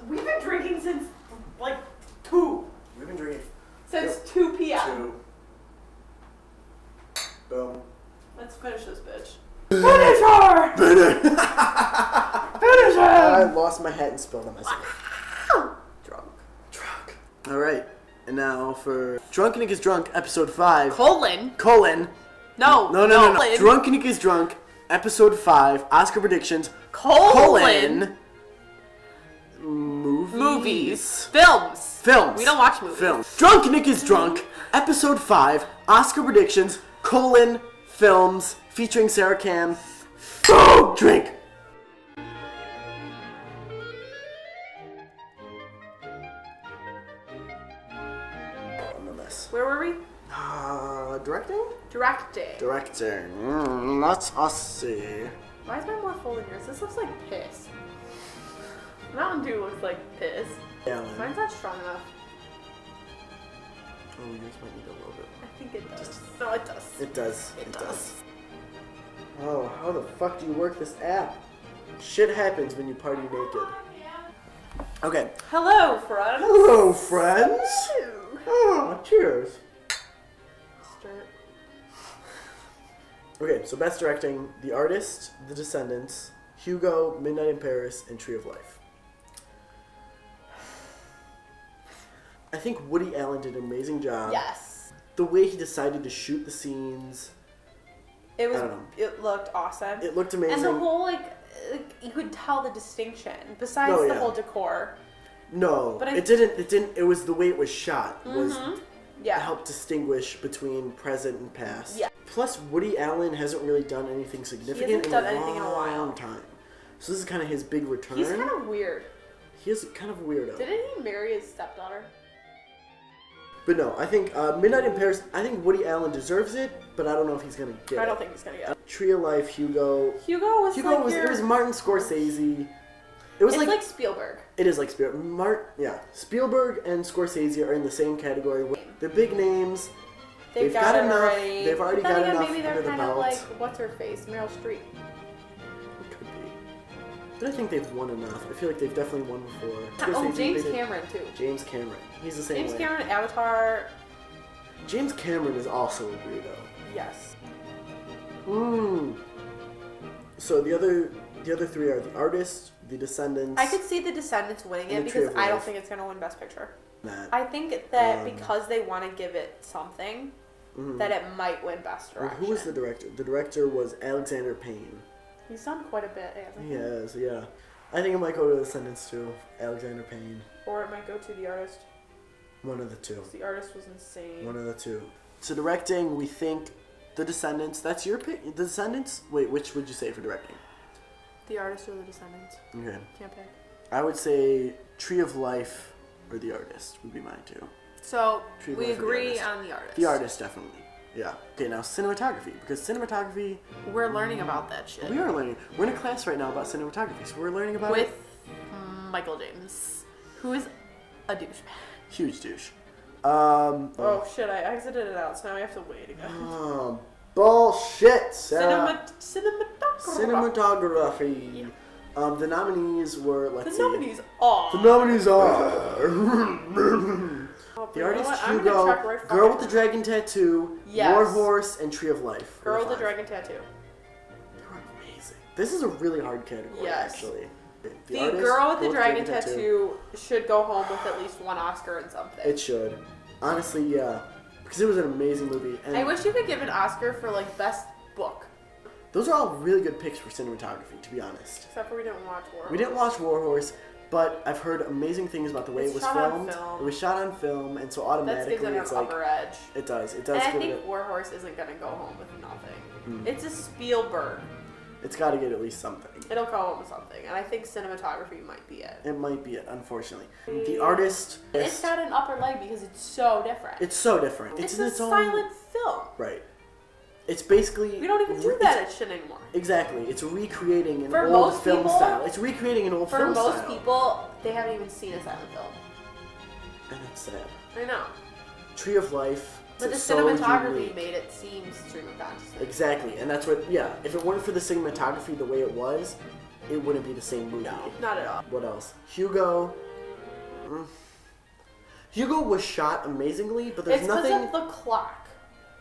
We've been drinking since, like, 2. We've been drinking. Since 2 p.m. 2. Boom. Let's finish this bitch. Finish her! Finish her! I lost my hat and spilled on myself. Drunk. Alright. And now for Drunk Nick is Drunk, episode 5. Colon. No. Drunk Nick is Drunk, episode 5. Oscar predictions. Colon. Movies. Films. We don't watch movies. Films. Drunk Nick is Drunk, episode 5. Oscar predictions. Films. Featuring Sarah Cam. Drink. Where were we? Directing? Directing. Let's us see. Why is mine more full than yours? This looks like piss. Mountain Dew looks like piss. Yeah. Mine's not strong enough. Oh, yours might need a little bit. I think it does. No, it does. It does. Oh, how the fuck do you work this app? Shit happens when you party naked. Okay. Hello, friends. Hello, friends. Oh, cheers. Start. Okay, so best directing: The Artist, The Descendants, Hugo, Midnight in Paris, and Tree of Life. I think Woody Allen did an amazing job. Yes. The way he decided to shoot the scenes. It was. I don't know. It looked awesome. It looked amazing. And the whole like you could tell the distinction besides the whole decor. No, but it didn't. It was the way it was shot. Mm-hmm. Helped distinguish between present and past. Yeah. Plus, Woody Allen hasn't really done anything significant in a long time. So this is kind of his big return. He's kind of weird. He is kind of a weirdo. Didn't he marry his stepdaughter? But no, I think Midnight in Paris, I think Woody Allen deserves it, but I don't know if he's going to get it. I don't think he's going to get it. Tree of Life, Hugo. It was Martin Scorsese. It's like Spielberg. It is like Spielberg. Spielberg and Scorsese are in the same category. They're big names. They've got enough. Already. They've already got enough maybe they're under the kind of belt. like, what's her face? Meryl Streep. It could be. But I think they've won enough. I feel like they've definitely won before. James Cameron too. James Cameron. He's the same way. James Cameron, Avatar. James Cameron is also a weirdo. Yes. So the other three are The Artist, The Descendants. I could see The Descendants winning it because I don't think it's going to win Best Picture. I think that because they want to give it something, that it might win Best Direction. Who was the director? The director was Alexander Payne. He's done quite a bit, hasn't he? He has, yeah. I think it might go to The Descendants too. Alexander Payne. Or it might go to The Artist. One of the two. The Artist was insane. One of the two. So directing, we think The Descendants. That's your pick? The Descendants? Wait, which would you say for directing? The Artist or The Descendants. Okay. Can't pick. I would say Tree of Life or The Artist would be mine too. So, we agree on The Artist. The Artist, definitely. Yeah. Okay, now cinematography. Because cinematography... We're learning about that shit. We are learning. We're in a class right now about cinematography, so we're learning about it. With Michael James, who is a douchebag. Huge douche. Oh shit, I exited it out, so now I have to wait again. Bullshit, Sarah. Cinematography. Yeah. The nominees were, The nominees are... The Artist, Hugo, Girl with the Dragon Tattoo, Warhorse, and Tree of Life. Girl with the Dragon Tattoo. They're amazing. This is a really hard category, actually. The Artist, Girl with the Dragon Tattoo should go home with at least one Oscar in something. It should. Honestly, yeah. Because it was an amazing movie. And I wish you could give an Oscar for, like, Best Book. Those are all really good picks for cinematography, to be honest. Except for we didn't watch Warhorse. We didn't watch Warhorse, but I've heard amazing things about the way it was filmed. It was shot on film, and so automatically that gives it an upper edge. It does. And I think Warhorse isn't going to go home with nothing. It's a Spielberg. It's got to get at least something. It'll go home with something, and I think cinematography might be it. It might be it, unfortunately. The Artist... It's got an upper leg because it's so different. It's so different. It's a silent film. Right. It's basically... We don't even do that at shit anymore. Exactly. It's recreating an old film style. It's recreating an old film style. For most people, they haven't even seen a silent film. And it's sad. I know. Tree of Life... But the cinematography made it seem stream of consciousness. Exactly, and that's what, if it weren't for the cinematography the way it was, it wouldn't be the same movie. No, not at all. What else? Hugo. Hugo was shot amazingly, but there's nothing... It's because of the clock.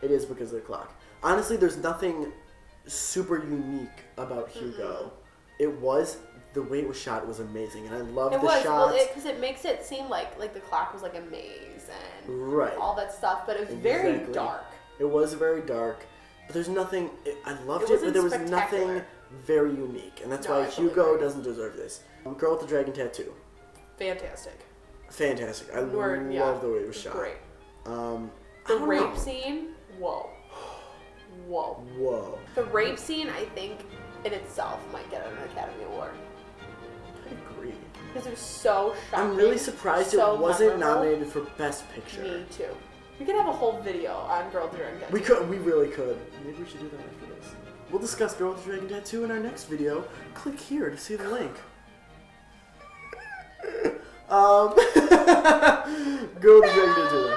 It is because of the clock. Honestly, there's nothing super unique about Hugo. It was... The way it was shot was amazing, and I love the shots. Well, because it makes it seem like the clock was like a maze and all that stuff, but it was very dark. It was very dark, but there's nothing. I loved it, but there was nothing very unique, and that's why Hugo doesn't deserve this. Girl with the Dragon Tattoo. Fantastic. I love the way it was shot. Great. The rape scene. Whoa. The rape scene, I think, in itself might get an Academy Award. I agree. Because it was so shocking. I'm really surprised it wasn't nominated for Best Picture. Me too. We could have a whole video on Girl with the Dragon We Tattoo. We really could. Maybe we should do that after this. We'll discuss Girl with the Dragon Tattoo in our next video. Click here to see the link. Girl with the Dragon Tattoo.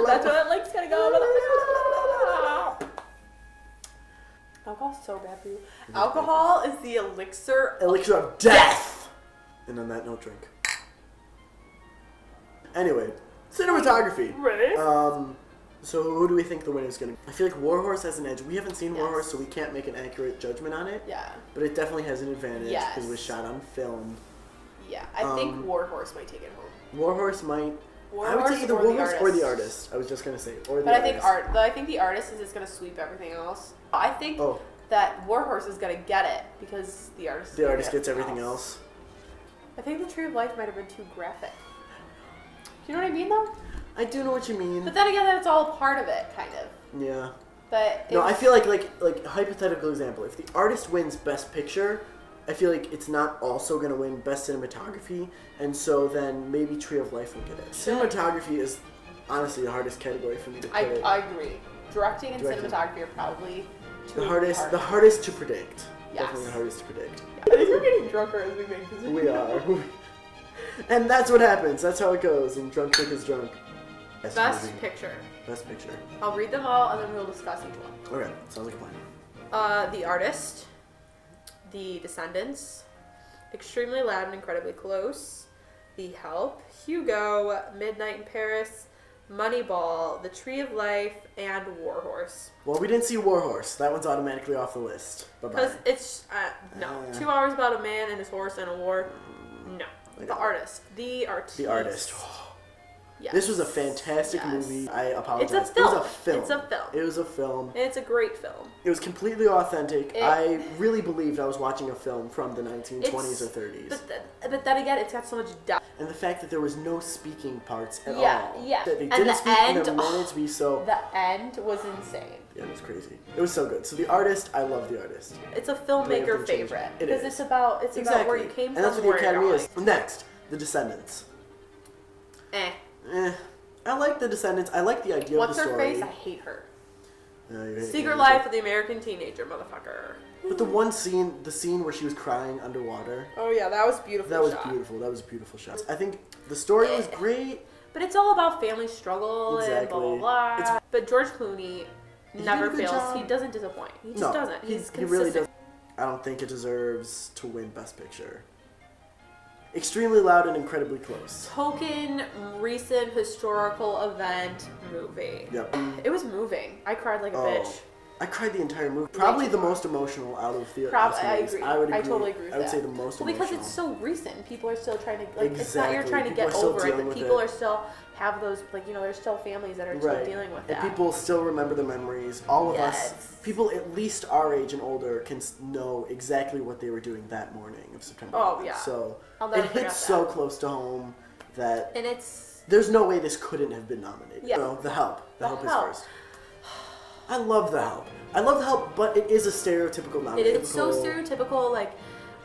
That's where that link's gonna go. Alcohol's so bad for you. Alcohol is the elixir of death! And on that note, drink. Anyway, cinematography. Right. So who do we think the winner is going to be? I feel like Warhorse has an edge. We haven't seen Warhorse, so we can't make an accurate judgment on it. Yeah. But it definitely has an advantage because it was shot on film. Yeah, I think Warhorse might take it home. Warhorse might... I would say either Warhorse or the artist. I was just going to say. Or the artist. I think the artist is just going to sweep everything else. I think that Warhorse is going to get it because the artist gets everything else. I think the Tree of Life might have been too graphic. Do you know what I mean, though? I do know what you mean. But then again, that's all a part of it, kind of. Yeah. But I feel like hypothetical example. If the artist wins Best Picture, I feel like it's not also going to win Best Cinematography, and so then maybe Tree of Life will get it. Cinematography is honestly the hardest category for me to put. I agree. Directing and cinematography are probably the hardest to predict. Yes. Definitely the hardest to predict. I think we're getting drunker as we make this video. We are. And that's what happens. That's how it goes. And drunk chick is drunk. Best Picture. Best Picture. I'll read them all and then we'll discuss each one. Okay. Sounds like a plan. The Artist. The Descendants, Extremely Loud and Incredibly Close, The Help, Hugo, Midnight in Paris, Moneyball, The Tree of Life, and Warhorse. Well, we didn't see Warhorse. That one's automatically off the list. Because it's, 2 hours about a man and his horse and a war. No. The Artist. The Artist. The Artist. Yes. This was a fantastic movie. I apologize. It's a film. It was a film. It's a film. It was a film. And it's a great film. It was completely authentic. I really believed I was watching a film from the 1920s or 30s. But then again, it's got so much depth. And the fact that there was no speaking parts at all. Yeah. That they didn't speak and they wanted to be so... The end was insane. Yeah, it was crazy. It was so good. So The Artist, I love The Artist. It's a filmmaker favorite. Because it's about where you came from and that's what the Academy is. Next, The Descendants. I like The Descendants. I like the idea of the story. What's her face? I hate her. Hate Secret Life of the American Teenager, motherfucker. But the scene where she was crying underwater. Oh yeah, that was beautiful. That was beautiful. That was a beautiful shot. I think the story was great. But it's all about family struggle and blah blah blah. But George Clooney never fails. He doesn't disappoint. He just doesn't. He's consistent. He really doesn't. I don't think it deserves to win Best Picture. Extremely Loud and Incredibly Close. Token recent historical event movie. Yep. It was moving. I cried like a bitch. I cried the entire movie. Probably the most emotional out of the I agree. I would agree. I totally agree with that. I would say the most emotional. Because it's so recent. People are still trying to, it's not you're trying to get over it, but people are still have those, there's still families that are still dealing with that. And people still remember the memories. All of us, people at least our age and older, can know exactly what they were doing that morning of September 11th. Oh, yeah. So it hits so close to home that there's no way this couldn't have been nominated. Yeah. The Help. The Help is first. I love The Help. I love The Help, but it is a stereotypical nomination. It's so stereotypical,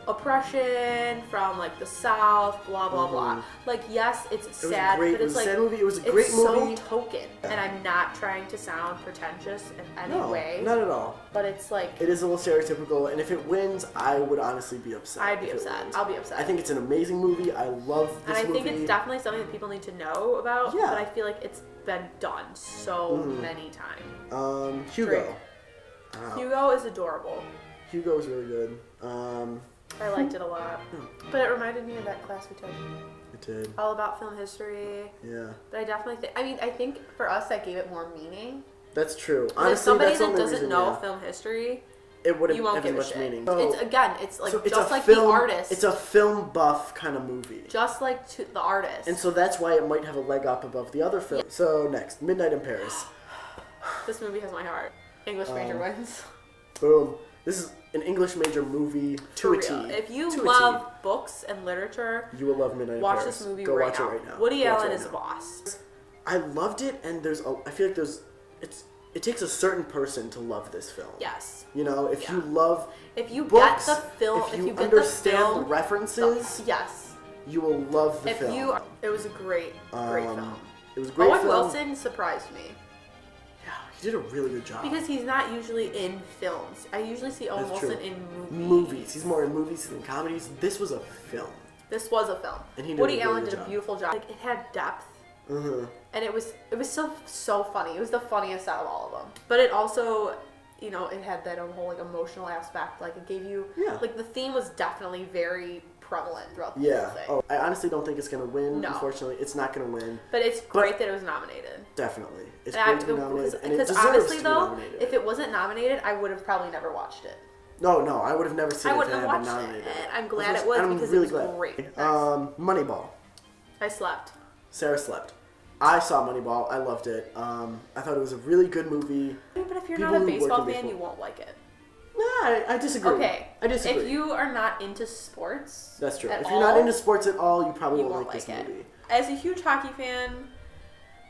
oppression from the South, blah blah blah. Yes, it's sad, but it's a sad movie. It was a great movie. It's so token, and I'm not trying to sound pretentious in any way. Not at all. But it's it is a little stereotypical, and if it wins, I would honestly be upset. I'd be upset. I'll be upset. I think it's an amazing movie. I love this movie. And I think it's definitely something that people need to know about. Yeah. But I feel like it's been done so many times. Hugo. Hugo is adorable. Hugo was really good. I liked it a lot. But it reminded me of that class we took. It did. All about film history. Yeah. But I definitely think, I think for us that gave it more meaning. That's true. If Honestly, somebody that's the that only doesn't reason, know yeah. film history, It wouldn't you won't have as give a much shit. meaning. It's like so it's just a like film, the artist. It's a film buff kind of movie. Just like the artist. And so that's why it might have a leg up above the other films. Yeah. So next, Midnight in Paris. This movie has my heart. English major wins. Boom. This is an English major movie to a T. If you love books and literature, you will love Midnight in watch Paris. this movie Go right watch now. it right now. Woody Go watch Allen it is right a now. boss. I loved it, and I feel like it takes a certain person to love this film. Yes. You know, if you love if you books, get the film, if you get understand the film, references, yes, you will love the film. It was a great film. It was a great Owen film. Wilson surprised me. Yeah, he did a really good job. Because he's not usually in films. I usually see Owen Wilson in movies. Movies. He's more in movies than comedies. This was a film. This was a film. And he did Woody a really Allen good did a job. beautiful job. Like, it had depth. Mm-hmm. And it was so funny. It was the funniest out of all of them. But it also, you know, it had that whole like emotional aspect. Like it gave you, like the theme was definitely very prevalent throughout the whole thing. Oh, I honestly don't think it's gonna win. No. Unfortunately, it's not gonna win. But it's great that it was nominated. Definitely, it's great to be nominated, and it Because deserves honestly, to be though, nominated. if it wasn't nominated, I would have probably never watched it. No, I would have never seen it if it had been watched nominated. it. And I'm glad it was because really it was great. Moneyball. I slept. Sarah slept. I saw Moneyball. I loved it. I thought it was a really good movie. But if you're People not a who work baseball in fan, baseball. you won't like it. Nah, I disagree. Okay. I disagree. If you are not into sports, That's true. at If you're not all, into sports at all, you probably you won't won't like this like it. movie. As a huge hockey fan,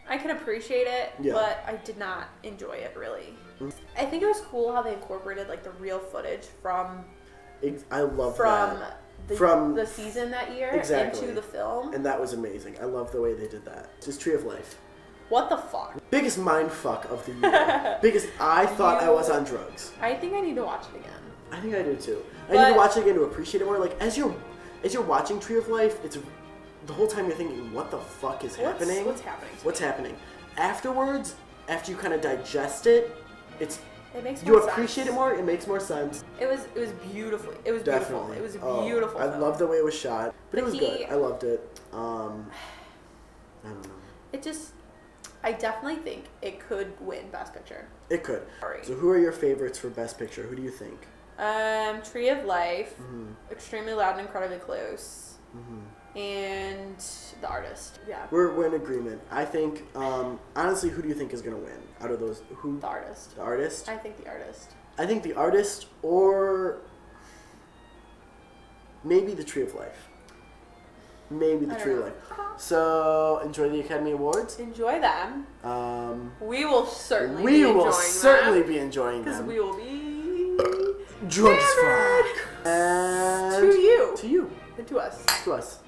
I can appreciate it, Yeah. but I did not enjoy it really. I think it was cool how they incorporated like the real footage from I love that. the season that year Exactly. into the film. And that was amazing. I love the way they did that. Just Tree of Life. What the fuck? Biggest mind fuck of the year. I thought I was on drugs. I think I need to watch it again. I think I do too. I need to watch it again to appreciate it more. Like as you're watching Tree of Life, it's the whole time you're thinking, what the fuck is happening? What's happening? What's happening? Afterwards, after you kind of digest it, it makes more you sense. appreciate it more. It makes more sense. It was beautiful. It was Definitely. beautiful. It was a beautiful. I film. love the way it was shot, but it was good. I loved it. I don't know. It just, I definitely think it could win Best Picture. It could. Sorry. So who are your favorites for Best Picture? Who do you think? Tree of Life, Extremely Loud and Incredibly Close, and The Artist. Yeah. We're in agreement. I think, honestly, who do you think is going to win out of those? Who? The Artist. The Artist? I think The Artist. I think The Artist or maybe The Tree of Life. Maybe The Tree of Life. So, enjoy the Academy Awards. Enjoy them. We will certainly be enjoying them. Because we will be drunk as fuck. And to you. To you. And to us. To us.